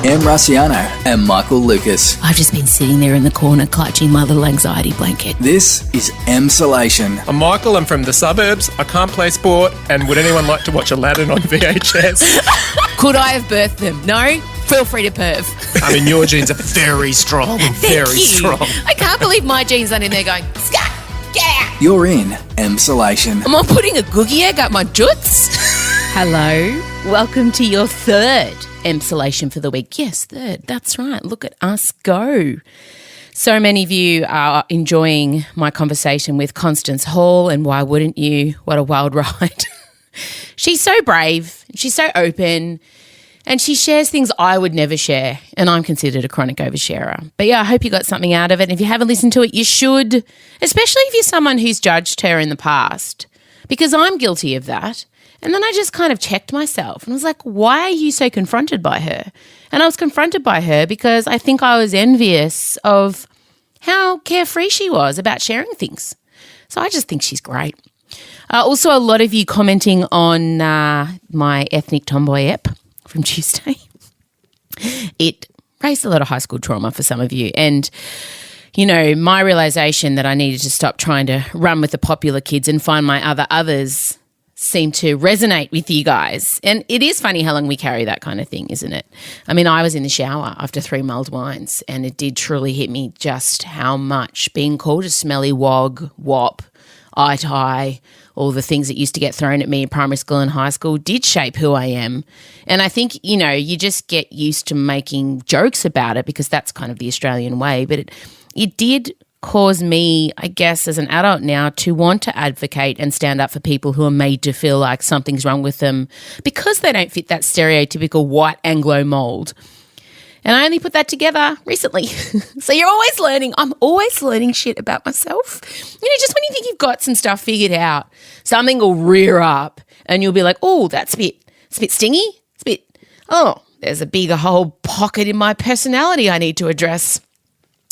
Em Rusciano and Michael Lucas. I've just been sitting there in the corner clutching my little anxiety blanket. This is Emsolation. I'm Michael, I'm from the suburbs, I can't play sport, and would anyone like to watch Aladdin on VHS? Could I have birthed them? No? Feel free to perv. I mean, your genes are very strong, very strong. I can't believe my genes aren't in there going, scat, get out. You're in Emsolation. Am I putting a googie egg up my joots? Hello, welcome to your third Emsolation for the week. Yes, third, that's right. Look at us go. So many of you are enjoying my conversation with Constance Hall, and why wouldn't you? What a wild ride. She's so brave, she's so open, and she shares things I would never share, and I'm considered a chronic oversharer. But yeah, I hope you got something out of it. If you haven't listened to it, you should, especially if you're someone who's judged her in the past, because I'm guilty of that. And then I just kind of checked myself and was like, why are you so confronted by her? And I was confronted by her because I think I was envious of how carefree she was about sharing things. So I just think she's great. Also, a lot of you commenting on my Ethnic Tomboy ep from Tuesday. It raised a lot of high school trauma for some of you. And, you know, my realisation that I needed to stop trying to run with the popular kids and find my others seem to resonate with you guys. And it is funny how long we carry that kind of thing, isn't it? I mean, I was in the shower after 3 mulled wines, and it did truly hit me just how much being called a smelly wog, wop, eye-tie, all the things that used to get thrown at me in primary school and high school did shape who I am. And I think, you know, you just get used to making jokes about it because that's kind of the Australian way. But it did cause me, I guess, as an adult now to want to advocate and stand up for people who are made to feel like something's wrong with them because they don't fit that stereotypical white Anglo mould. And I only put that together recently. So you're always learning. I'm always learning shit about myself. You know, just when you think you've got some stuff figured out, something will rear up and you'll be like, oh, it's a bit stingy. There's a bigger whole pocket in my personality I need to address.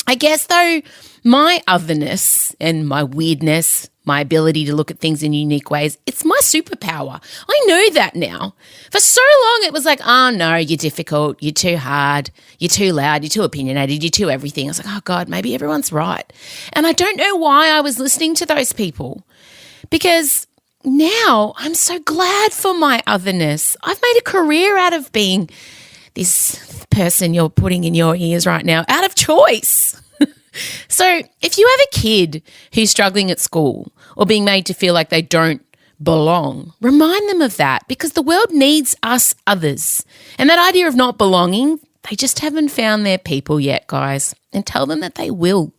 I guess, though, my otherness and my weirdness, my ability to look at things in unique ways, it's my superpower. I know that now. For so long it was like, oh, no, you're difficult, you're too hard, you're too loud, you're too opinionated, you're too everything. I was like, oh, God, maybe everyone's right. And I don't know why I was listening to those people because now I'm so glad for my otherness. I've made a career out of being this person you're putting in your ears right now out of choice. So if you have a kid who's struggling at school or being made to feel like they don't belong, remind them of that because the world needs us others. And that idea of not belonging, they just haven't found their people yet, guys, and tell them that they will.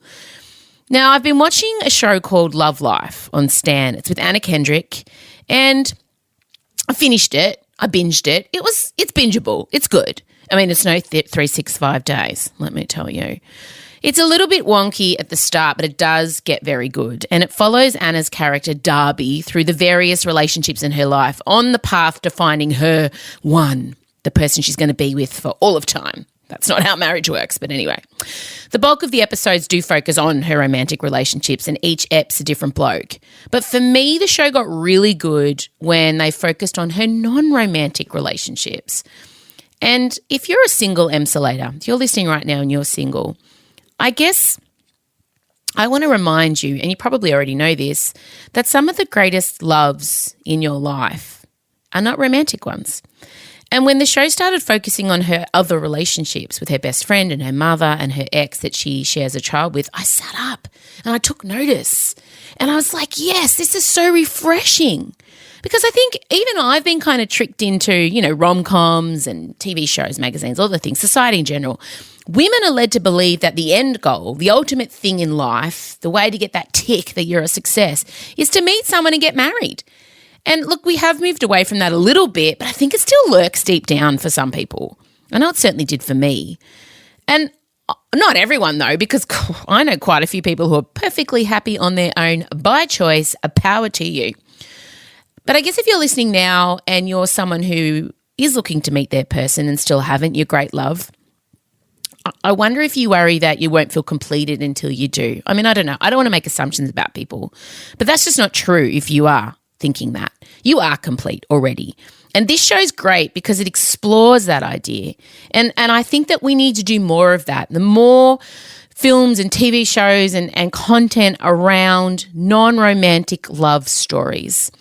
Now, I've been watching a show called Love Life on Stan. It's with Anna Kendrick, and I finished it. I binged it. It's bingeable. It's good. I mean, it's no 365 days, let me tell you. It's a little bit wonky at the start, but it does get very good. And it follows Anna's character, Darby, through the various relationships in her life on the path to finding her one, the person she's going to be with for all of time. That's not how marriage works, but anyway. The bulk of the episodes do focus on her romantic relationships, and each ep's a different bloke. But for me, the show got really good when they focused on her non-romantic relationships. And if you're a single emsolator, if you're listening right now and you're single, I guess I want to remind you, and you probably already know this, that some of the greatest loves in your life are not romantic ones. And when the show started focusing on her other relationships with her best friend and her mother and her ex that she shares a child with, I sat up and I took notice. And I was like, yes, this is so refreshing. Because I think even I've been kind of tricked into, you know, rom-coms and TV shows, magazines, all the things, society in general. Women are led to believe that the end goal, the ultimate thing in life, the way to get that tick that you're a success is to meet someone and get married. And look, we have moved away from that a little bit, but I think it still lurks deep down for some people. I know it certainly did for me. And not everyone though, because I know quite a few people who are perfectly happy on their own by choice, a power to you. But I guess if you're listening now and you're someone who is looking to meet their person and still haven't, your great love, I wonder if you worry that you won't feel completed until you do. I mean, I don't know. I don't want to make assumptions about people, but that's just not true if you are thinking that. You are complete already. And this show's great because it explores that idea. And I think that we need to do more of that. The more films and TV shows and content around non-romantic love stories.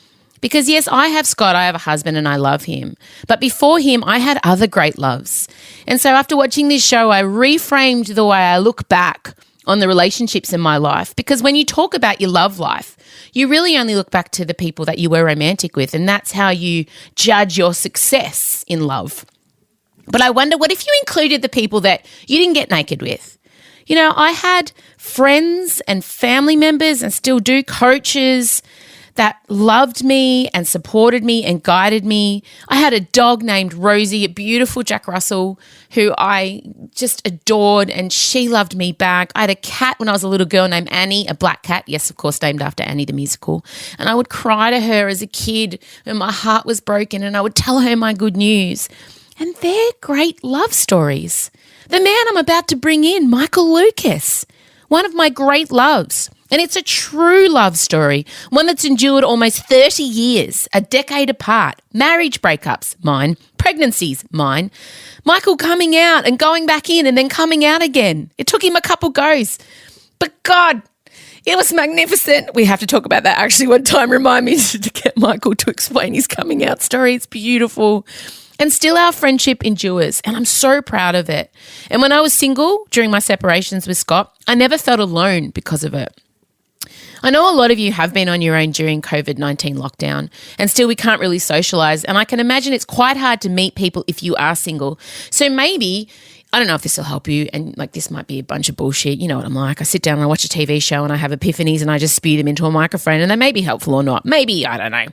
Because yes, I have Scott, I have a husband and I love him. But before him, I had other great loves. And so after watching this show, I reframed the way I look back on the relationships in my life. Because when you talk about your love life, you really only look back to the people that you were romantic with, and that's how you judge your success in love. But I wonder, what if you included the people that you didn't get naked with? You know, I had friends and family members, and still do, coaches that loved me and supported me and guided me. I had a dog named Rosie, a beautiful Jack Russell, who I just adored, and she loved me back. I had a cat when I was a little girl named Annie, a black cat, yes, of course, named after Annie the musical. And I would cry to her as a kid when my heart was broken, and I would tell her my good news. And they're great love stories. The man I'm about to bring in, Michael Lucas, one of my great loves. And it's a true love story, one that's endured almost 30 years, a decade apart, marriage breakups, mine, pregnancies, mine, Michael coming out and going back in and then coming out again. It took him a couple goes, but God, it was magnificent. We have to talk about that actually one time. Remind me to get Michael to explain his coming out story. It's beautiful. And still our friendship endures, and I'm so proud of it. And when I was single during my separations with Scott, I never felt alone because of it. I know a lot of you have been on your own during COVID-19 lockdown, and still we can't really socialise, and I can imagine it's quite hard to meet people if you are single. So maybe, I don't know if this will help you, and like this might be a bunch of bullshit. You know what I'm like. I sit down and I watch a TV show and I have epiphanies and I just spew them into a microphone, and they may be helpful or not. Maybe, I don't know.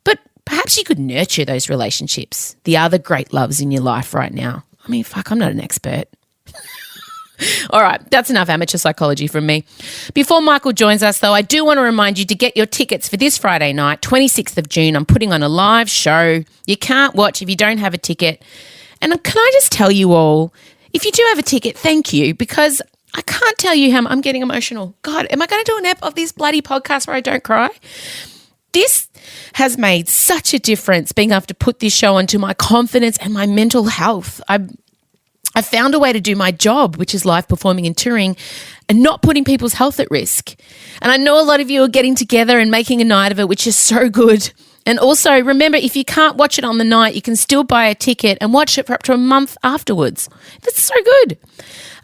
But perhaps you could nurture those relationships, the other great loves in your life right now. I mean, fuck, I'm not an expert. All right, that's enough amateur psychology from me. Before Michael joins us, though, I do want to remind you to get your tickets for this Friday night, 26th of June. I'm putting on a live show. You can't watch if you don't have a ticket. And can I just tell you all, if you do have a ticket, thank you, because I can't tell you how I'm getting emotional. God, am I going to do an ep of this bloody podcast where I don't cry? This has made such a difference, being able to put this show onto my confidence and my mental health. I found a way to do my job, which is live performing and touring, and not putting people's health at risk. And I know a lot of you are getting together and making a night of it, which is so good. And also, remember, if you can't watch it on the night, you can still buy a ticket and watch it for up to a month afterwards. That's so good.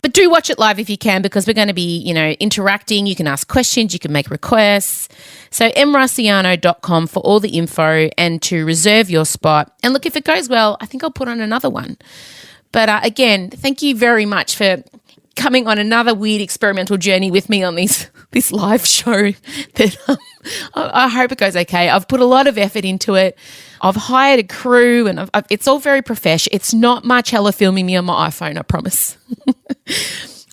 But do watch it live if you can, because we're going to be, interacting. You can ask questions, you can make requests. So mrussiano.com for all the info and to reserve your spot. And look, if it goes well, I think I'll put on another one. But again, thank you very much for coming on another weird experimental journey with me on this live show. That I hope it goes okay. I've put a lot of effort into it. I've hired a crew, and it's all very professional. It's not Marcella filming me on my iPhone, I promise.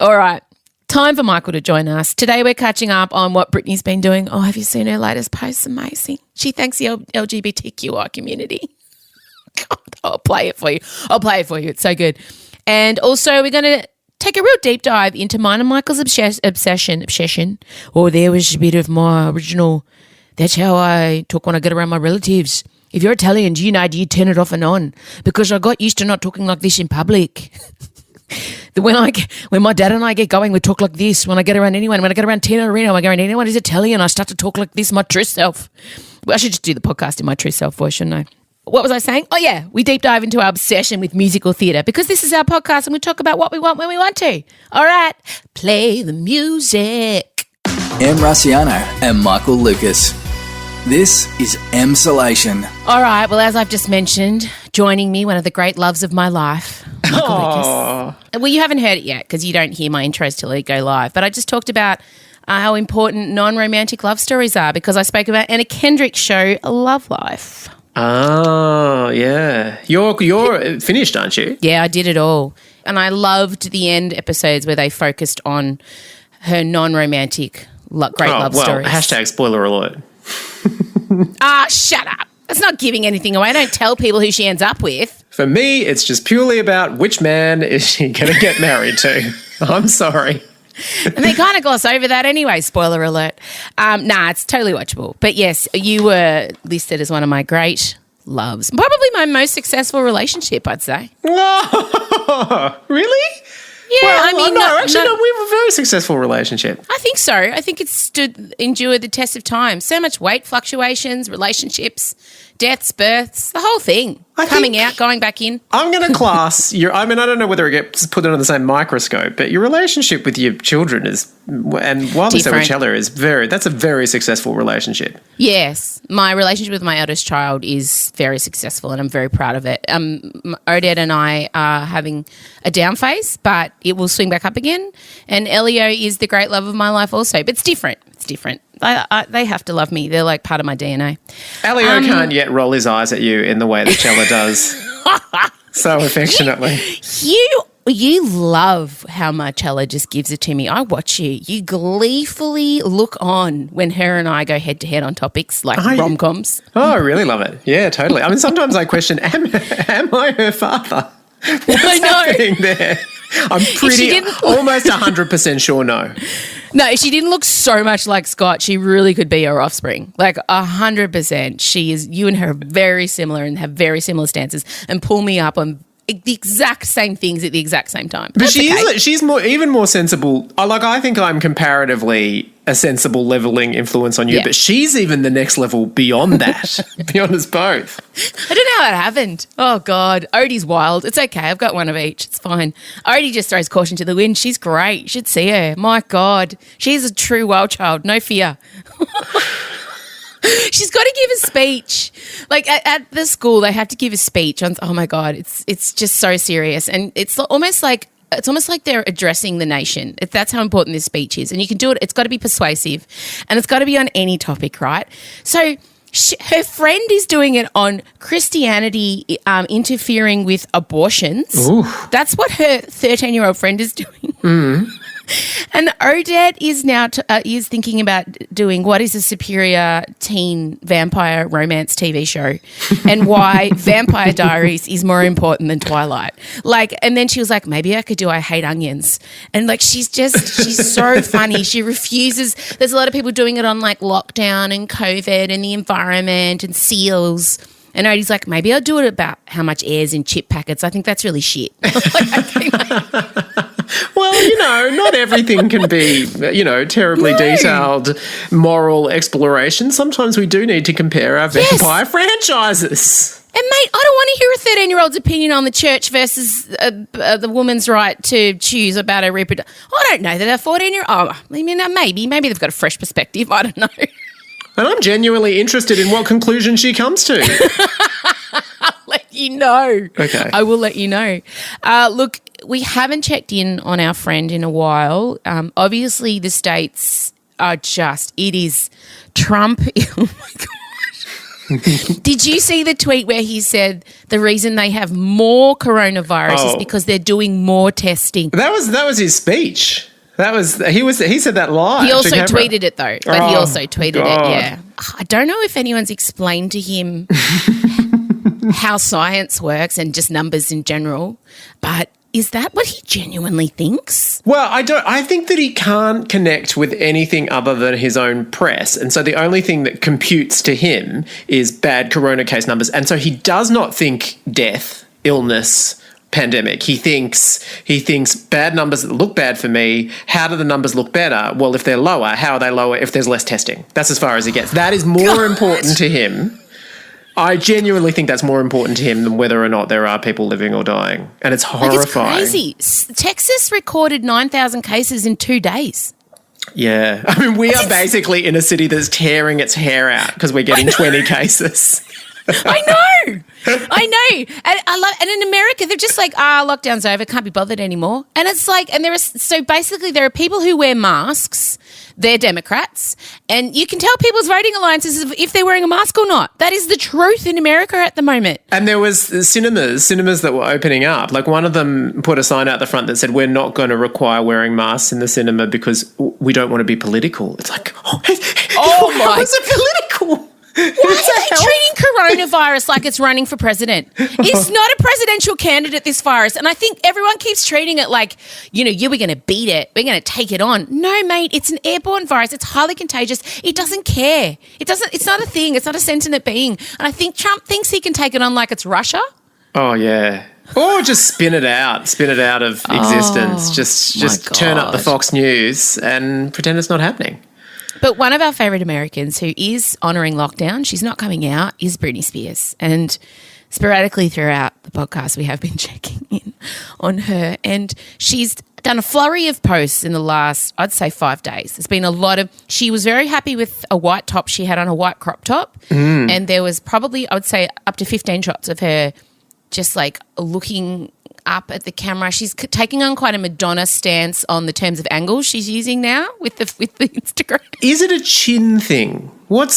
All right, time for Michael to join us. Today we're catching up on what Britney's been doing. Oh, have you seen her latest post? Amazing. She thanks the LGBTQI community. God, I'll play it for you. It's so good. And also we're going to take a real deep dive into mine and Michael's obsession. Oh, there was a bit of my original, that's how I talk when I get around my relatives. If you're Italian, do you turn it off and on? Because I got used to not talking like this in public. When my dad and I get going, we talk like this. When I get around anyone, when I get around Tina or Reno, I go around anyone who's Italian, I start to talk like this, my true self. Well, I should just do the podcast in my true self voice, shouldn't I? What was I saying? Oh, yeah, we deep dive into our obsession with musical theatre, because this is our podcast and we talk about what we want when we want to. All right, play the music. M. Russiano and Michael Lucas. This is Emsolation. All right, well, as I've just mentioned, joining me, one of the great loves of my life, Michael Lucas. Well, you haven't heard it yet because you don't hear my intros till they go live, but I just talked about how important non-romantic love stories are, because I spoke about Anna Kendrick's show, Love Life. Oh, yeah. You're finished, aren't you? Yeah, I did it all. And I loved the end episodes where they focused on her non-romantic great love stories. Hashtag spoiler alert. Shut up. That's not giving anything away. I don't tell people who she ends up with. For me, it's just purely about which man is she going to get married to. I'm sorry. And they kind of gloss over that anyway, spoiler alert. It's totally watchable. But yes, you were listed as one of my great loves. Probably my most successful relationship, I'd say. Oh, really? Yeah, Well, I mean, no, we have a very successful relationship. I think so. I think it's endured the test of time. So much weight fluctuations, relationships, deaths, births, the whole thing. Coming out, going back in. I'm going to class I don't know whether it gets put under the same microscope, but your relationship with your children is, and while we say with Chella, that's a very successful relationship. Yes. My relationship with my eldest child is very successful and I'm very proud of it. Odette and I are having a down phase, but it will swing back up again. And Elio is the great love of my life also, but it's different. It's different. They have to love me. They're like part of my DNA. Elio can't yet roll his eyes at you in the way that Chella does so affectionately. You love how Marcella just gives it to me. I watch you. You gleefully look on when her and I go head to head on topics like rom-coms. Oh, I really love it. Yeah, totally. I mean, sometimes I question, am I her father? What's happening there? I'm almost 100% sure no. No, if she didn't look so much like Scott, she really could be her offspring. Like 100%. You and her are very similar and have very similar stances and pull me up on the exact same things at the exact same time. But she's even more sensible. I think I'm comparatively a sensible leveling influence on you, but she's even the next level beyond that, beyond us both. I don't know how it happened. Oh, God. Odie's wild. It's okay. I've got one of each. It's fine. Odie just throws caution to the wind. She's great. You should see her. My God. She's a true wild child. No fear. She's got to give a speech. Like at the school, they have to give a speech on. Oh my God, it's just so serious, and it's almost like they're addressing the nation. That's how important this speech is, and you can do it. It's got to be persuasive, and it's got to be on any topic, right? So her friend is doing it on Christianity interfering with abortions. Ooh. That's what her 13-year-old friend is doing. Mm. And Odette is now is thinking about doing what is a superior teen vampire romance TV show and why Vampire Diaries is more important than Twilight. And then she was like, maybe I could do I Hate Onions. And she's so funny. She refuses. There's a lot of people doing it on lockdown and COVID and the environment and seals. And Odie's like, maybe I'll do it about how much air's in chip packets. I think that's really shit. Well, not everything can be, terribly detailed moral exploration. Sometimes we do need to compare our vampire franchises. And, mate, I don't want to hear a 13-year-old's opinion on the church versus the woman's right to choose about her reproduction. I don't know that a 14-year-old, I mean, maybe they've got a fresh perspective. I don't know. And I'm genuinely interested in what conclusion she comes to. I'll let you know. Okay. I will let you know. Look, we haven't checked in on our friend in a while. Obviously, the states are it is Trump. Oh, my God. Did you see the tweet where he said the reason they have more coronavirus is because they're doing more testing? That was his speech. He said that live. He also tweeted it though. But he also tweeted God. it, yeah. I don't know if anyone's explained to him how science works and just numbers in general, but is that what he genuinely thinks? Well, I think that he can't connect with anything other than his own press. And so the only thing that computes to him is bad corona case numbers. And so he does not think death, illness, pandemic. He thinks bad numbers that look bad for me. How do the numbers look better? Well, if they're lower, how are they lower if there's less testing? That's as far as he gets. That is more important to him. I genuinely think that's more important to him than whether or not there are people living or dying. And it's horrifying. It's crazy. Texas recorded 9,000 cases in 2 days. Yeah. I mean, we are basically in a city that's tearing its hair out because we're getting 20 cases. I know. And in America, they're just like, lockdown's over, can't be bothered anymore. And it's like, and there are people who wear masks, they're Democrats, and you can tell people's voting alliances if they're wearing a mask or not. That is the truth in America at the moment. And there was cinemas that were opening up. Like one of them put a sign out the front that said, we're not going to require wearing masks in the cinema because we don't want to be political. It's like, oh my. How is it political? Why are they treating coronavirus like it's running for president? It's not a presidential candidate, this virus. And I think everyone keeps treating it like, we're going to beat it. We're going to take it on. No, mate, it's an airborne virus. It's highly contagious. It doesn't care. It's not a thing. It's not a sentient being. And I think Trump thinks he can take it on like it's Russia. Oh, yeah. Or just spin it out of existence. Just turn up the Fox News and pretend it's not happening. But one of our favourite Americans who is honouring lockdown, she's not coming out, is Britney Spears. And sporadically throughout the podcast, we have been checking in on her. And she's done a flurry of posts in the last, I'd say, 5 days. There's been a lot of – she was very happy with a white top she had on, a white crop top. And there was probably, I would say, up to 15 shots of her just like looking – up at the camera. She's taking on quite a Madonna stance on the terms of angles she's using now with the Instagram. Is it a chin thing? What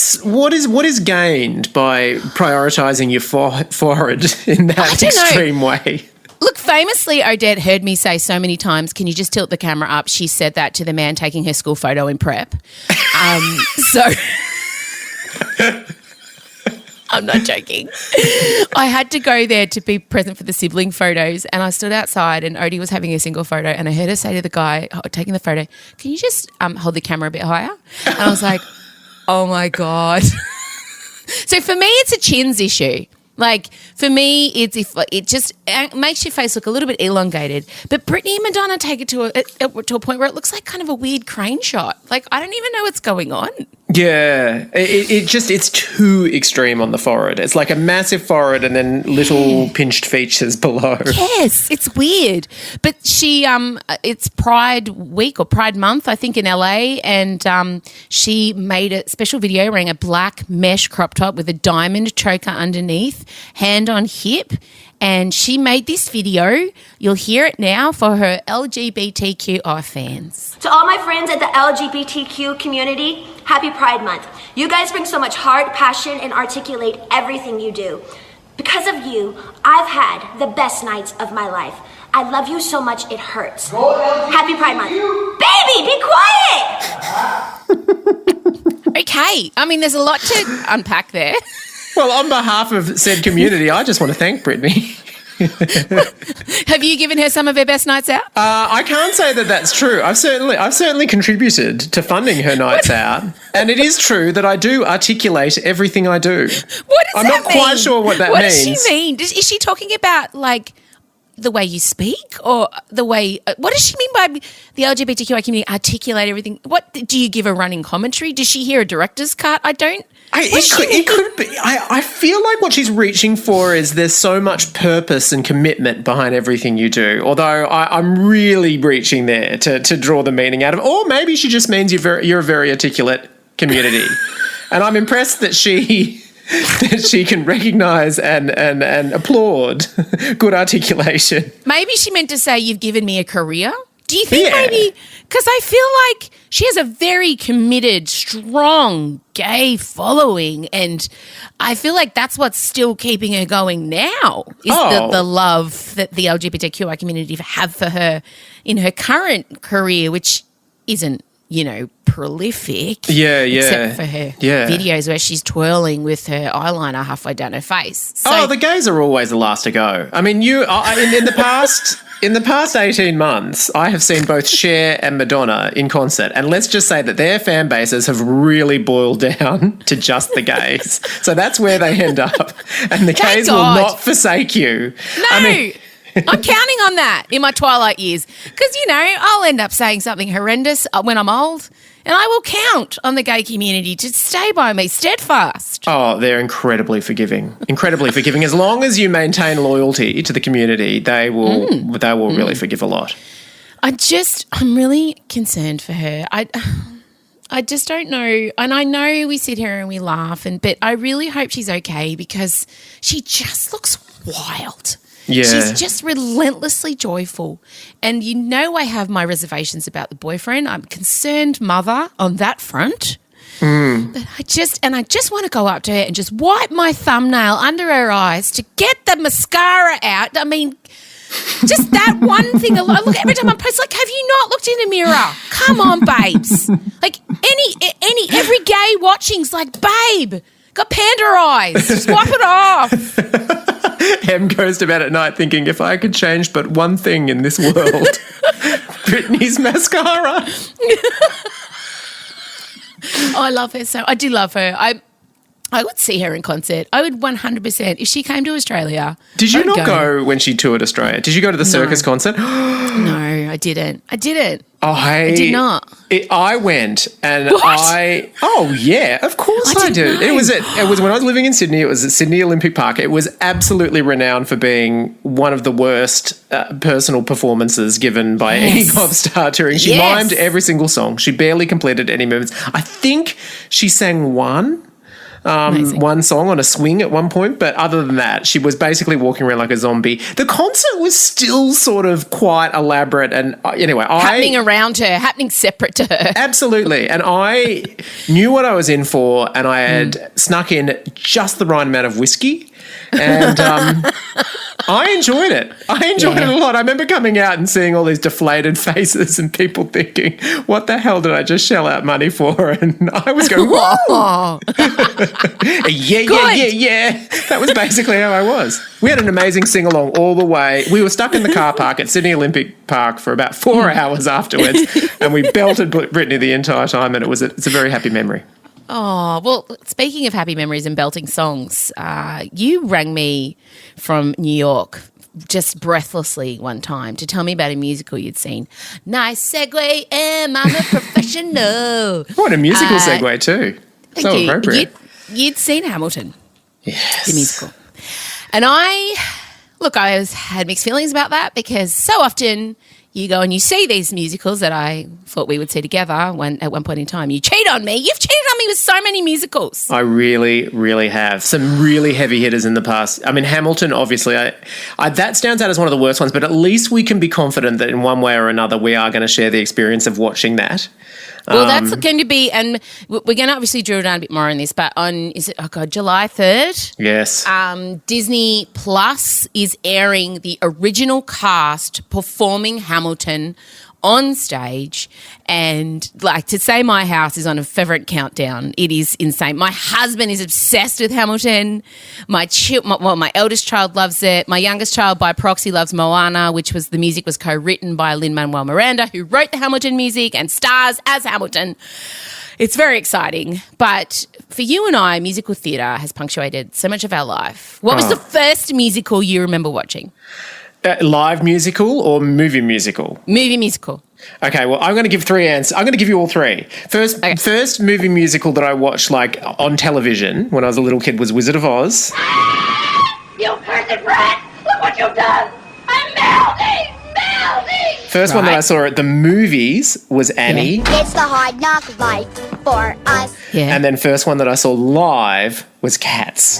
is gained by prioritising your forehead in that extreme way? Look, famously, Odette heard me say so many times, can you just tilt the camera up? She said that to the man taking her school photo in prep. So... I'm not joking. I had to go there to be present for the sibling photos, and I stood outside and Odie was having a single photo, and I heard her say to the guy taking the photo, can you just hold the camera a bit higher? And I was like, oh, my God. So for me, it's a chins issue. Like, for me, it just makes your face look a little bit elongated. But Britney and Madonna take it to a point where it looks like kind of a weird crane shot. Like, I don't even know what's going on. Yeah, it's too extreme on the forehead. It's like a massive forehead and then little pinched features below. Yes, it's weird. But she, it's Pride Week or Pride Month, I think, in LA, and she made a special video wearing a black mesh crop top with a diamond choker underneath, hand on hip. And she made this video. You'll hear it now for her LGBTQI fans. To all my friends at the LGBTQ community, happy Pride Month. You guys bring so much heart, passion, and articulate everything you do. Because of you, I've had the best nights of my life. I love you so much it hurts. Happy Pride Month. Baby, be quiet! Okay. I mean, there's a lot to unpack there. Well, on behalf of said community, I just want to thank Britney. Have you given her some of her best nights out? I can't say that that's true. I've certainly contributed to funding her nights out, and it is true that I do articulate everything I do. What does I'm that not mean? quite sure what that means. What does she mean? Is she talking about like the way you speak, or the way? What does she mean by the LGBTQI community articulate everything? What do you give a running commentary? Does she hear a director's cut? I don't. It could be. I feel like what she's reaching for is there's so much purpose and commitment behind everything you do, although I'm really reaching there to draw the meaning out of it. Or maybe she just means you're a very articulate community. And I'm impressed that she can recognise and applaud good articulation. Maybe she meant to say you've given me a career. Do you think maybe – because I feel like she has a very committed, strong gay following, and I feel like that's what's still keeping her going now is the love that the LGBTQI community have for her in her current career, which isn't, prolific. Yeah. Except for her videos where she's twirling with her eyeliner halfway down her face. So, the gays are always the last to go. I mean, in the past... In the past 18 months, I have seen both Cher and Madonna in concert, and let's just say that their fan bases have really boiled down to just the gays. So that's where they end up, and the gays will not forsake you. No, I'm counting on that in my twilight years because, I'll end up saying something horrendous when I'm old, and I will count on the gay community to stay by me steadfast. Oh, they're incredibly forgiving. Incredibly forgiving. As long as you maintain loyalty to the community, they will really forgive a lot. I'm really concerned for her. I just don't know. And I know we sit here and we laugh, but I really hope she's okay because she just looks wild. Yeah. She's just relentlessly joyful. And I have my reservations about the boyfriend. I'm a concerned mother on that front. But I just want to go up to her and just wipe my thumbnail under her eyes to get the mascara out. I mean, just that one thing alone. Look, every time I post, like, have you not looked in the mirror? Come on, babes. Like every gay watching's like, babe, Got panda eyes. Just wipe it off. Em goes to bed at night thinking, if I could change but one thing in this world, Britney's mascara. I love her so. I do love her. I would see her in concert. I would 100%. If she came to Australia. Did you not go when she toured Australia? Did you go to the circus concert? No, I didn't. I did not. I went and What? oh yeah, of course I didn't did. know. It was when I was living in Sydney. It was at Sydney Olympic Park. It was absolutely renowned for being one of the worst personal performances given by any pop star touring. She mimed every single song. She barely completed any movements. I think she sang one song on a swing at one point, but other than that, she was basically walking around like a zombie. The concert was still sort of quite elaborate, and anyway, happening around her, happening separate to her. Absolutely, and I knew what I was in for, and I had snuck in just the right amount of whiskey, and I enjoyed it. I enjoyed it a lot. I remember coming out and seeing all these deflated faces and people thinking, what the hell did I just shell out money for? And I was going, whoa. Yeah. That was basically how I was. We had an amazing sing-along all the way. We were stuck in the car park at Sydney Olympic Park for about 4 hours afterwards, and we belted Britney the entire time, and it's a very happy memory. Oh, well, speaking of happy memories and belting songs, you rang me from New York just breathlessly one time to tell me about a musical you'd seen. Nice segue, Em, I'm a professional. What a musical segue too. So appropriate. You'd seen Hamilton. Yes. The musical. And I had mixed feelings about that because so often you go and you see these musicals that I thought we would see together at one point in time. You cheat on me. You've cheated on me with so many musicals. I really, really have. Some really heavy hitters in the past. I mean, Hamilton, obviously, that stands out as one of the worst ones, but at least we can be confident that in one way or another we are going to share the experience of watching that. Well, that's going to be, and we're going to obviously drill down a bit more on this, but July 3rd? Yes. Disney Plus is airing the original cast performing Hamilton on stage, and like to say my house is on a favourite countdown, it is insane. My husband is obsessed with Hamilton. My eldest child loves it. My youngest child by proxy loves Moana, which was the music was co-written by Lin-Manuel Miranda, who wrote the Hamilton music and stars as Hamilton. It's very exciting. But for you and I, musical theatre has punctuated so much of our life. What was the first musical you remember watching? Live musical or movie musical? Movie musical. Okay, well, I'm going to give 3 answers. I'm going to give you all 3. First movie musical that I watched like on television when I was a little kid was Wizard of Oz. You cursed rat! Look what you've done! I'm melting! First one that I saw at the movies was Annie. It's the hard knock life for us. Yeah. And then first one that I saw live was Cats.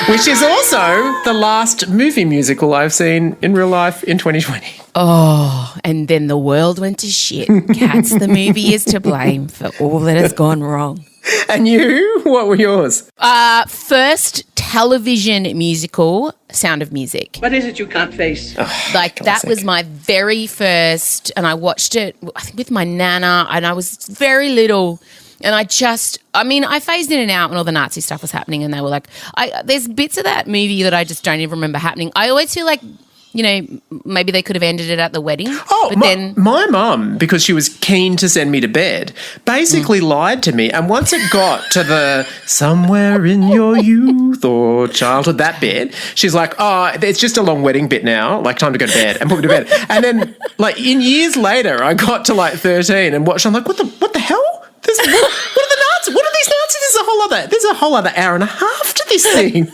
Which is also the last movie musical I've seen in real life in 2020. Oh, and then the world went to shit. Cats the movie is to blame for all that has gone wrong. And you? What were yours? First television musical, Sound of Music. What is it you can't face? That was my very first, and I watched it, I think, with my nana, and I was very little. And I phased in and out when all the Nazi stuff was happening, and they were like, there's bits of that movie that I just don't even remember happening. I always feel like, maybe they could have ended it at the wedding. Oh, but my mum, because she was keen to send me to bed, basically lied to me. And once it got to the somewhere in your youth or childhood, that bit, she's like, oh, it's just a long wedding bit now, like time to go to bed, and put me to bed. And then like in years later, I got to like 13 and watched, I'm like, what the hell? What are the Nazis? What are these Nazis? There's a whole other hour and a half to this thing.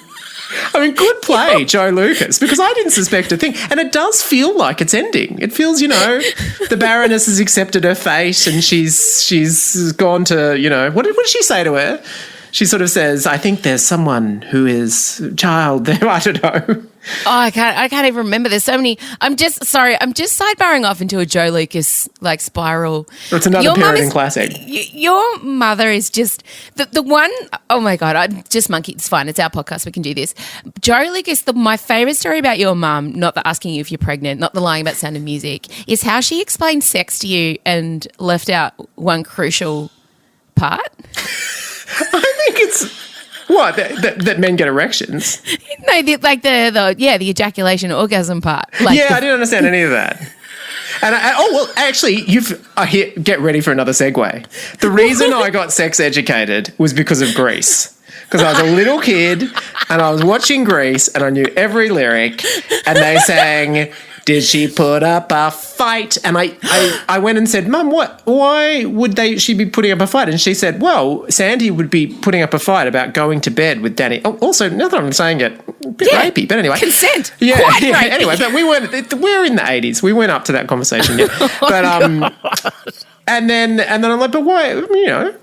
I mean, good play, Joe Lucas, because I didn't suspect a thing. And it does feel like it's ending. It feels, the Baroness has accepted her fate and she's gone to, what did she say to her? She sort of says, I think there's someone who is child there. I don't know. Oh, I can't even remember. There's so many. I'm just sidebarring off into a Joe Lucas like spiral. It's another parenting classic. Your mother is just the one. Oh my God, I just monkey. It's fine. It's our podcast. We can do this. Joe Lucas. My favorite story about your mum, not the asking you if you're pregnant, not the lying about Sound of Music, is how she explained sex to you and left out one crucial part? I think it's what that men get erections. No, the ejaculation orgasm part. Like I didn't understand any of that. And actually, get ready for another segue. The reason I got sex educated was because of Grease. Because I was a little kid and I was watching Grease and I knew every lyric, and they sang, "Did she put up a fight?" And I went and said, "Mum, why would she be putting up a fight?" And she said, "Well, Sandy would be putting up a fight about going to bed with Danny." Oh, also, now that I'm saying it, a bit rapey, but anyway. Consent. Yeah, Quite rapey. Anyway, but we're in the 80s. We weren't up to that conversation yet. But and then I'm like, but why,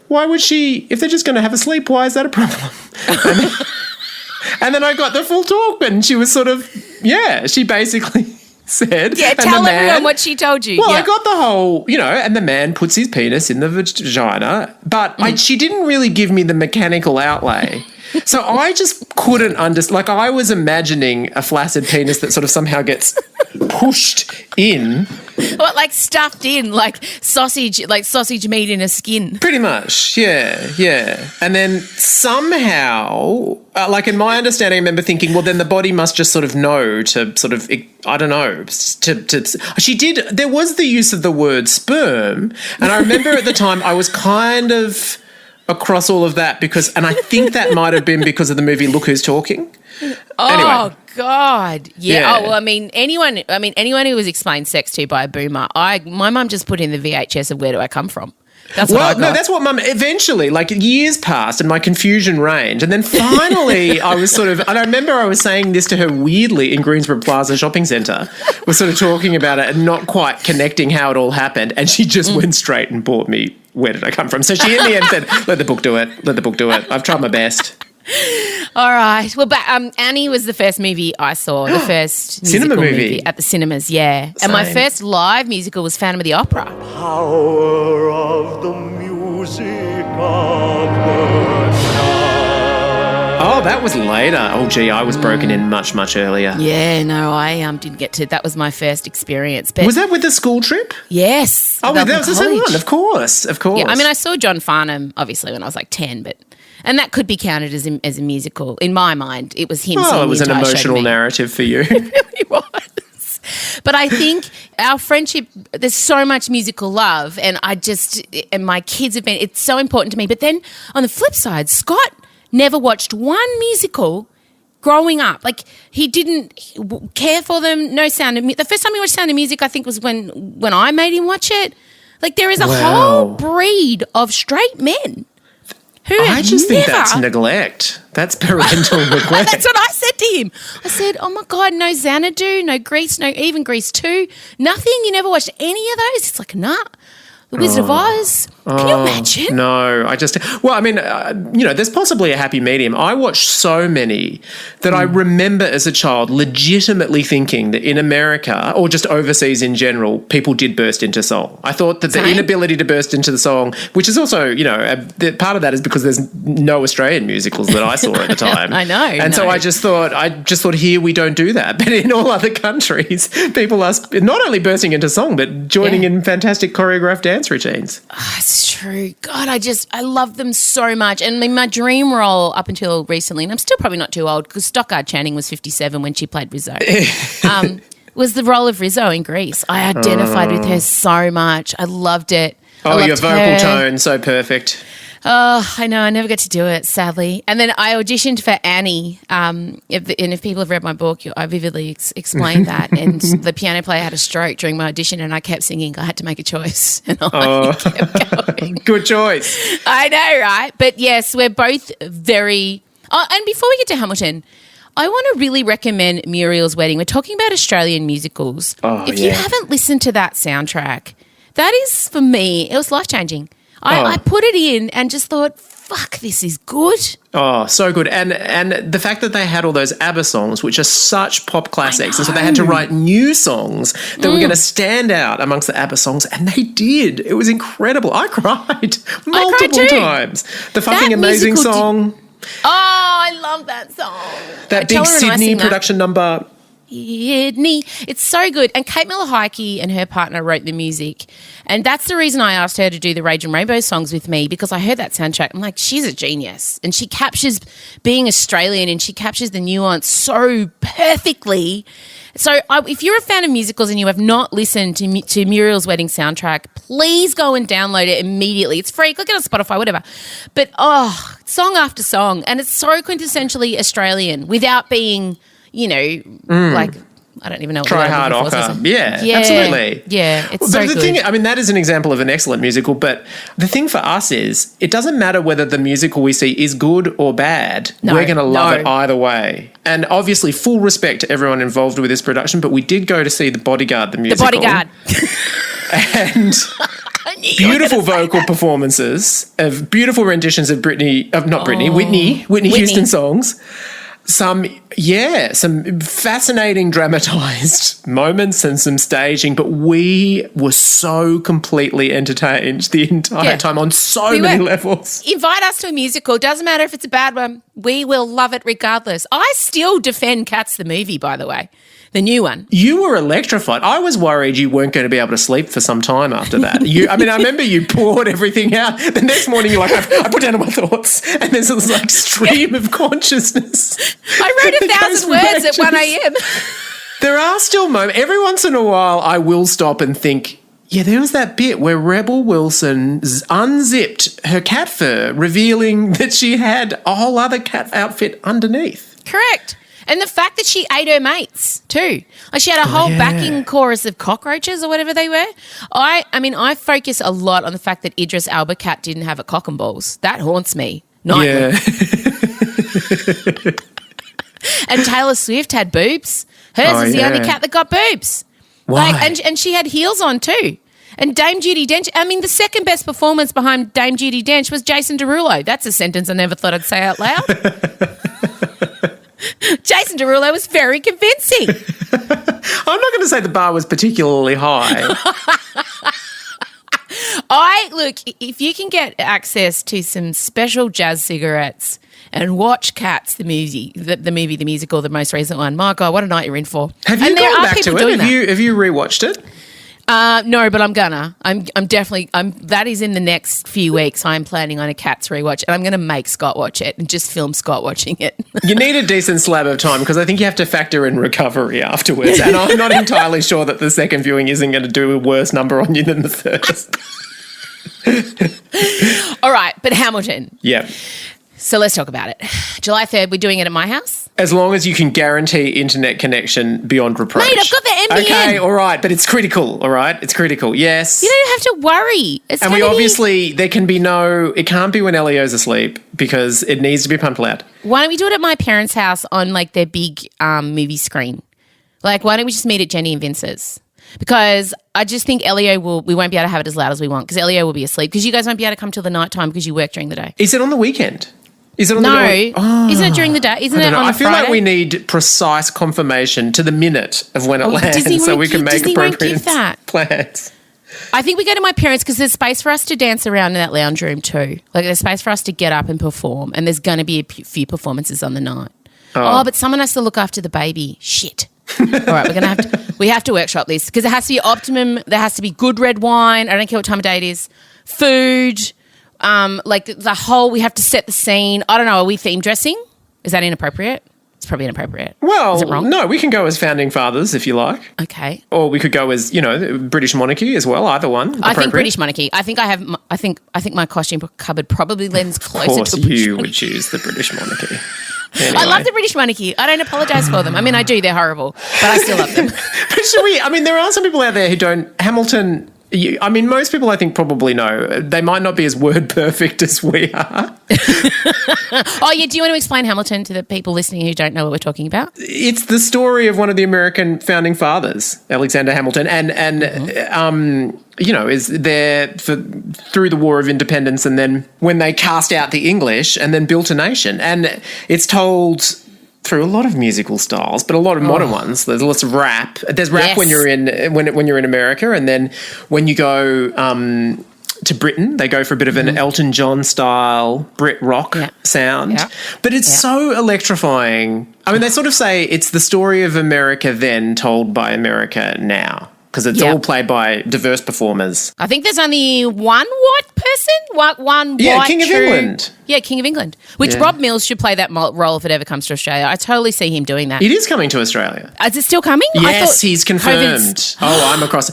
why would she, if they're just going to have a sleep, why is that a problem? And then I got the full talk, and she was sort of, she basically said. Yeah, tell everyone what she told you. Well, I got the whole, and the man puts his penis in the vagina, but she didn't really give me the mechanical outlay. So I just couldn't understand. Like, I was imagining a flaccid penis that sort of somehow gets pushed in. What, like stuffed in, like sausage meat in a skin? Pretty much, yeah. And then somehow, like in my understanding, I remember thinking, well, then the body must just sort of know to sort of, I don't know, she did, there was the use of the word sperm. And I remember at the time I was kind of across all of that and I think that might have been because of the movie Look Who's Talking. Oh, anyway. God. Yeah. Oh, well, I mean, anyone who was explained sex to by a boomer, my mum just put in the VHS of Where Do I Come From? That's what I got. No, that's what Mum, eventually, like years passed and my confusion reigned. And then finally I was and I remember I was saying this to her weirdly in Greensboro Plaza Shopping Centre. We're sort of talking about it and not quite connecting how it all happened. And she just went straight and bought me Where Did I Come From? So she in the end said, let the book do it. I've tried my best. All right. Well, but Annie was the first movie I saw, the first cinema movie at the cinemas, yeah. Same. And my first live musical was Phantom of the Opera. Power of the music of the night. Oh, that was later. Oh, gee, I was broken in much, much earlier. Yeah, no, I didn't get to. That was my first experience. But was that with the school trip? yes. Oh, that was the same one. Of course. Yeah, I mean, I saw John Farnham, obviously, when I was like 10, and that could be counted as a musical. In my mind, it was him singing it was the an entire emotional show to me. narrative for you. It really was. But I think our friendship, there's so much musical love, and my kids have been, it's so important to me. But then on the flip side, Scott never watched one musical growing up. Like, he didn't care for them, no Sound of Music. The first time he watched Sound of Music, I think, was when I made him watch it. Like, there is a whole breed of straight men who I just think that's neglect. That's parental neglect. That's what I said to him. I said, oh, my God, no Xanadu, no Grease, no even Grease 2, nothing? You never watched any of those? It's like, nah. The Wizard of Oz. Can you imagine? No, there's possibly a happy medium. I watched so many that I remember as a child legitimately thinking that in America or just overseas in general, people did burst into song. I thought that the inability to burst into the song, which is also, part of that is because there's no Australian musicals that I saw at the time. I know. And so I just thought here we don't do that. But in all other countries, people are not only bursting into song, but joining in fantastic choreographed dance routines. Oh, it's true. God, I love them so much. And my dream role up until recently, and I'm still probably not too old because Stockard Channing was 57 when she played Rizzo, was the role of Rizzo in Grease. I identified with her so much. I loved it. Oh, your vocal tone, so perfect. Oh, I know. I never get to do it, sadly. And then I auditioned for Annie. If people have read my book, I vividly explained that. And the piano player had a stroke during my audition, and I kept singing. I had to make a choice, and I kept going. Good choice. I know, right? But yes, we're both very. Oh, and before we get to Hamilton, I want to really recommend Muriel's Wedding. We're talking about Australian musicals. If you haven't listened to that soundtrack, that is, for me, it was life-changing. I put it in and just thought, fuck, this is good. Oh, so good. And the fact that they had all those ABBA songs, which are such pop classics, and so they had to write new songs that were going to stand out amongst the ABBA songs, and they did. It was incredible. I cried multiple times. The fucking amazing song. I love that song. That big Sydney production number. Sydney. It's so good. And Kate Miller-Heidke and her partner wrote the music. And that's the reason I asked her to do the Rage and Rainbow songs with me, because I heard that soundtrack. I'm like, she's a genius. And she captures being Australian and she captures the nuance so perfectly. So if you're a fan of musicals and you have not listened to Muriel's Wedding soundtrack, please go and download it immediately. It's free. Click it on Spotify, whatever. But, song after song. And it's so quintessentially Australian without being, like, I don't even know what Try hard ochre. Yeah, absolutely. Yeah, it's but so the good. thing, I mean, that is an example of an excellent musical, but the thing for us is it doesn't matter whether the musical we see is good or bad. No, we're going to love it either way. And obviously, full respect to everyone involved with this production, but we did go to see The Bodyguard, the musical. The Bodyguard. And beautiful vocal performances of beautiful renditions of Whitney Houston songs. Some fascinating dramatised moments and some staging, but we were so completely entertained the entire time on so many levels. Invite us to a musical. Doesn't matter if it's a bad one. We will love it regardless. I still defend Cats the movie, by the way. The new one. You were electrified. I was worried you weren't going to be able to sleep for some time after that. I remember you poured everything out. The next morning you're like, I put down all my thoughts, and there's this like stream of consciousness. I wrote 1,000 words at 1 a.m. There are still moments. Every once in a while I will stop and think, yeah, there was that bit where Rebel Wilson unzipped her cat fur, revealing that she had a whole other cat outfit underneath. Correct. And the fact that she ate her mates too. Like she had a whole backing chorus of cockroaches or whatever they were. I focus a lot on the fact that Idris Elba cat didn't have a cock and balls. That haunts me nightly. Yeah. And Taylor Swift had boobs. Hers is the only cat that got boobs. Why? And she had heels on too. And Dame Judi Dench, the second best performance behind Dame Judi Dench was Jason Derulo. That's a sentence I never thought I'd say out loud. Jason Derulo was very convincing. I'm not going to say the bar was particularly high. Look, if you can get access to some special jazz cigarettes and watch Cats, the movie, the musical, the most recent one, my God, what a night you're in for. Have you gone back to it? Have you rewatched it? No, but I'm gonna. I'm definitely. That is in the next few weeks. I'm planning on a Cats rewatch, and I'm going to make Scott watch it and just film Scott watching it. You need a decent slab of time because I think you have to factor in recovery afterwards, and I'm not entirely sure that the second viewing isn't going to do a worse number on you than the first. All right, but Hamilton. Yeah. So let's talk about it. July 3rd, we're doing it at my house. As long as you can guarantee internet connection beyond reproach. Mate, I've got the NBN. Okay, all right, but it's critical, all right? It's critical, yes. You don't have to worry. There can be it can't be when Elio's asleep because it needs to be pumped loud. Why don't we do it at my parents' house on like their big movie screen? Like, why don't we just meet at Jenny and Vince's? Because I just think we won't be able to have it as loud as we want because Elio will be asleep because you guys won't be able to come till the night time because you work during the day. Is it on the weekend? Is it on No. Isn't it during the day? Isn't it on a Friday? I feel like we need precise confirmation to the minute of when it lands so we can make appropriate plans. I think we go to my parents because there's space for us to dance around in that lounge room too. Like there's space for us to get up and perform and there's going to be a few performances on the night. But someone has to look after the baby. Shit. All right, we have to workshop this because it has to be optimum. There has to be good red wine. I don't care what time of day it is. Food. We have to set the scene. I don't know, are we theme dressing? Is that inappropriate? It's probably inappropriate. Well, is it wrong? No, we can go as founding fathers if you like. Okay. Or we could go as, British monarchy as well, either one. I think British monarchy. I think my costume cupboard probably lends closer to British monarchy. Of course you would choose the British monarchy. Anyway. I love the British monarchy. I don't apologise for them. I mean, I do. They're horrible. But I still love them. But there are some people out there who don't. Hamilton... most people I think probably know. They might not be as word perfect as we are. Oh, yeah. Do you want to explain Hamilton to the people listening who don't know what we're talking about? It's the story of one of the American founding fathers, Alexander Hamilton, and is there through the War of Independence and then when they cast out the English and then built a nation. And it's told through a lot of musical styles, but a lot of modern ones. There's lots of rap. There's rap when you're in America, and then when you go to Britain. They go for a bit of an Elton John style Brit rock sound. Yeah. But it's so electrifying. I mean, they sort of say it's the story of America then told by America now, because it's all played by diverse performers. I think there's only one white person, one white King of England. Yeah, King of England. Which Rob Mills should play that role if it ever comes to Australia. I totally see him doing that. It is coming to Australia. Is it still coming? Yes, he's confirmed. I'm across.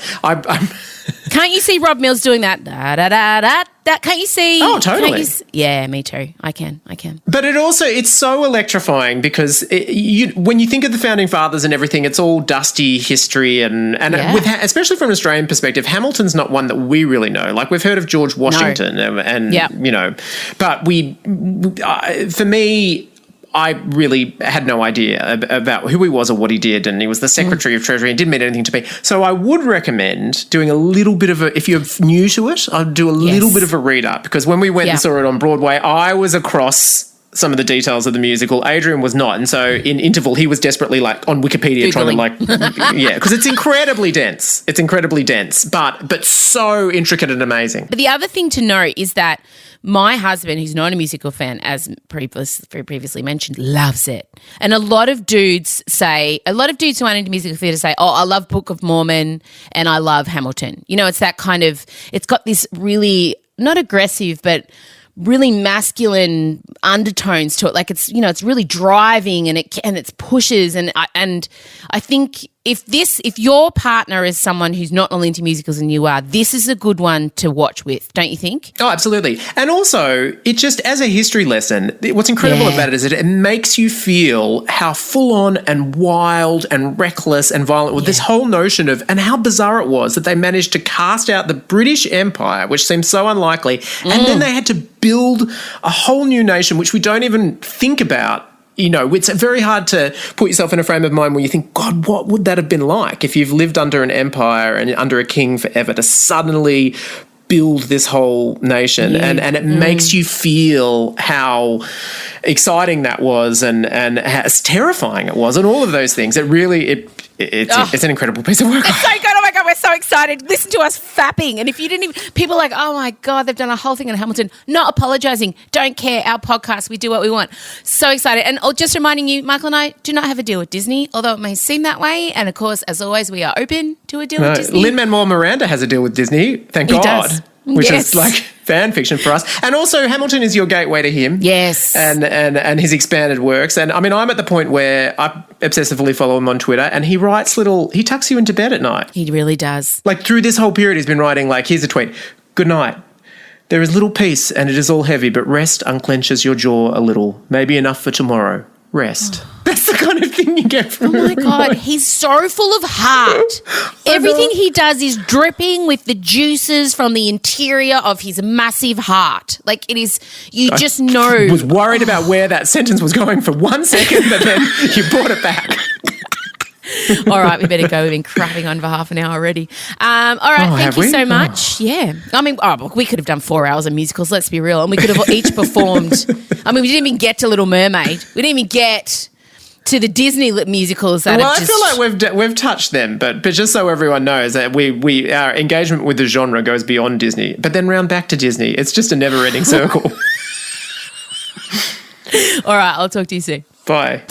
Can't you see Rob Mills doing that? Can't you see? Oh, totally. Yeah, me too. I can. But it's so electrifying because when you think of the Founding Fathers and everything, it's all dusty history and especially from an Australian perspective, Hamilton's not one that we really know. Like, we've heard of George Washington but for me, I really had no idea about who he was or what he did, and he was the Secretary of Treasury and didn't mean anything to me. So I would recommend doing a little bit of if you're new to it, I'd do a little bit of a read up, because when we went and saw it on Broadway, I was across some of the details of the musical. Adrian was not, and so in interval he was desperately like on Wikipedia trying to because it's incredibly dense. It's incredibly dense, but so intricate and amazing. But the other thing to note is that my husband, who's not a musical fan, as previously mentioned, loves it. And a lot of dudes who aren't into musical theatre say, oh, I love Book of Mormon and I love Hamilton. You know, it's that kind of, it's got this really, not aggressive, but really masculine undertones to it. Like, it's, you know, it's really driving and it's pushes. And I think if your partner is someone who's not only into musicals and you are, this is a good one to watch with, don't you think? Oh, absolutely. And also, it just, as a history lesson, what's incredible about it is that it makes you feel how full on and wild and reckless and violent with this whole notion of, and how bizarre it was that they managed to cast out the British Empire, which seemed so unlikely, and then they had to build a whole new nation, which we don't even think about. You know, it's very hard to put yourself in a frame of mind where you think, God, what would that have been like if you've lived under an empire and under a king forever, to suddenly build this whole nation? And it makes you feel how exciting that was and how terrifying it was and all of those things. It really, it's an incredible piece of work. It's so good. Oh my God, we're so excited. Listen to us fapping. And if you didn't even, people are like, oh my God, they've done a whole thing in Hamilton. Not apologising. Don't care. Our podcast, we do what we want. So excited. And just reminding you, Michael and I do not have a deal with Disney, although it may seem that way. And of course, as always, we are open to a deal with Disney. Lin-Manuel Miranda has a deal with Disney. Thank God. Does. Which is like fan fiction for us. And also, Hamilton is your gateway to him. Yes. And his expanded works. And I mean, I'm at the point where I obsessively follow him on Twitter, and he tucks you into bed at night. He really does. Like, through this whole period, he's been writing, like, here's a tweet. Good night. There is little peace and it is all heavy, but rest unclenches your jaw a little. Maybe enough for tomorrow. Rest. That's the kind of thing you get from him. Oh my God, he's so full of heart. Everything he does is dripping with the juices from the interior of his massive heart. Like, it is, just know. I was worried about where that sentence was going for 1 second, but then you brought it back. All right, we better go. We've been crapping on for half an hour already. All right, thank you so much. Yeah. I mean, we could have done 4 hours of musicals, let's be real, and we could have each performed. I mean, we didn't even get to Little Mermaid. We didn't even get to the Disney musicals. I feel like we've touched them, but just so everyone knows that we our engagement with the genre goes beyond Disney, but then round back to Disney. It's just a never-ending circle. All right, I'll talk to you soon. Bye.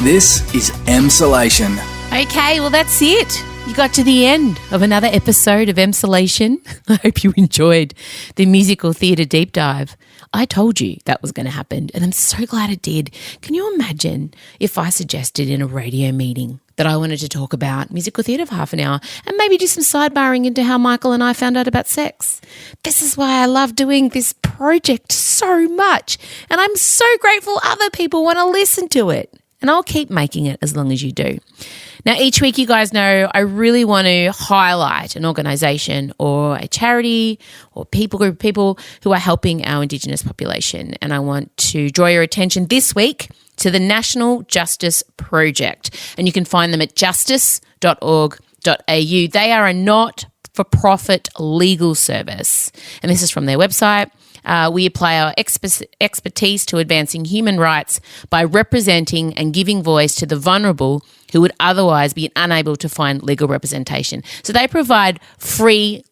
This is Emsolation. Okay, well, that's it. You got to the end of another episode of Emsolation. I hope you enjoyed the musical theatre deep dive. I told you that was going to happen, and I'm so glad it did. Can you imagine if I suggested in a radio meeting that I wanted to talk about musical theatre for half an hour and maybe do some sidebarring into how Michael and I found out about sex? This is why I love doing this project so much, and I'm so grateful other people want to listen to it. And I'll keep making it as long as you do. Now, each week, you guys know I really want to highlight an organisation or a charity or group of people who are helping our Indigenous population. And I want to draw your attention this week to the National Justice Project. And you can find them at justice.org.au. They are a not-for-profit legal service. And this is from their website. We apply our expertise to advancing human rights by representing and giving voice to the vulnerable who would otherwise be unable to find legal representation. So they provide free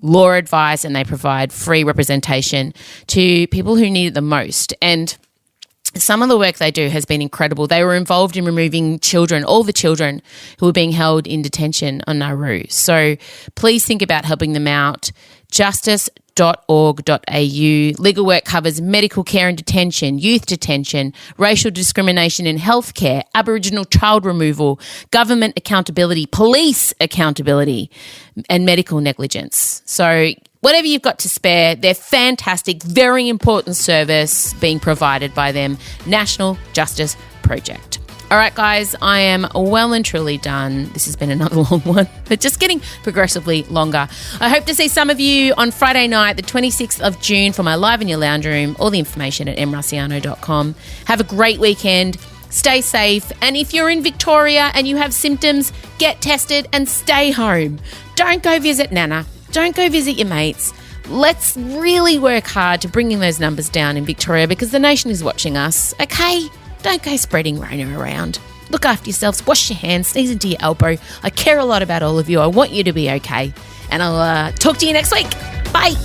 law advice, and they provide free representation to people who need it the most. And some of the work they do has been incredible. They were involved in removing children, all the children who were being held in detention on Nauru. So please think about helping them out. Justice.org.au. Legal work covers medical care in detention, youth detention, racial discrimination in healthcare, Aboriginal child removal, government accountability, police accountability, and medical negligence. So whatever you've got to spare, they're fantastic, very important service being provided by them. National Justice Project. All right, guys, I am well and truly done. This has been another long one, but just getting progressively longer. I hope to see some of you on Friday night, the 26th of June, for my Live in Your Lounge Room. All the information at mrussiano.com. Have a great weekend. Stay safe. And if you're in Victoria and you have symptoms, get tested and stay home. Don't go visit Nana. Don't go visit your mates. Let's really work hard to bringing those numbers down in Victoria because the nation is watching us, okay? Don't go spreading Rona around. Look after yourselves. Wash your hands. Sneeze into your elbow. I care a lot about all of you. I want you to be okay. And I'll talk to you next week. Bye.